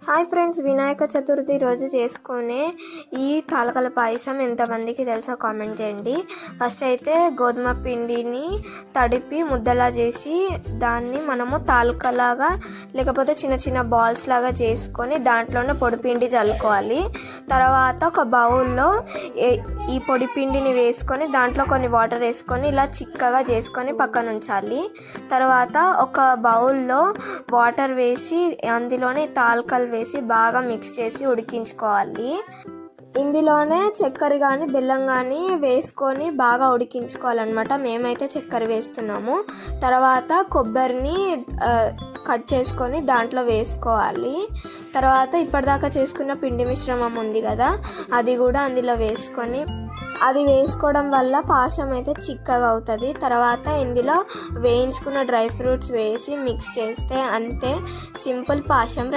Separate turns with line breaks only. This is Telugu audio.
హాయ్ ఫ్రెండ్స్, వినాయక చతుర్థి రోజు చేసుకునే ఈ తాలకల పాయసం ఎంతమందికి తెలుసో కామెంట్ చేయండి. ఫస్ట్ అయితే గోధుమ పిండిని తడిపి ముద్దలా చేసి దాన్ని మనము తాలకలాగా లేకపోతే చిన్న చిన్న బాల్స్ లాగా చేసుకొని దాంట్లోనే పొడి పిండి చల్లుకోవాలి. తర్వాత ఒక బౌల్లో ఈ పొడి పిండిని వేసుకొని దాంట్లో కొన్ని వాటర్ వేసుకొని ఇలా చిక్కగా చేసుకొని పక్కన ఉంచాలి. తర్వాత ఒక బౌల్లో వాటర్ వేసి అందులోనే తాలకలు వేసి బాగా మిక్స్ చేసి ఉడికించుకోవాలి. ఇందులోనే చక్కెర కానీ బెల్లం కానీ వేసుకొని బాగా ఉడికించుకోవాలన్నమాట. మేమైతే చక్కెర వేస్తున్నాము. తర్వాత కొబ్బరిని కట్ చేసుకొని దాంట్లో వేసుకోవాలి. తర్వాత ఇప్పటిదాకా చేసుకున్న పిండి మిశ్రమం ఉంది కదా, అది కూడా అందులో వేసుకొని అది వేసుకోవడం వల్ల పాయసం అయితే చిక్కగా అవుతుంది. తర్వాత ఇందులో వేయించుకున్న డ్రై ఫ్రూట్స్ వేసి మిక్స్ చేస్తే అంతే, సింపుల్ పాయసం.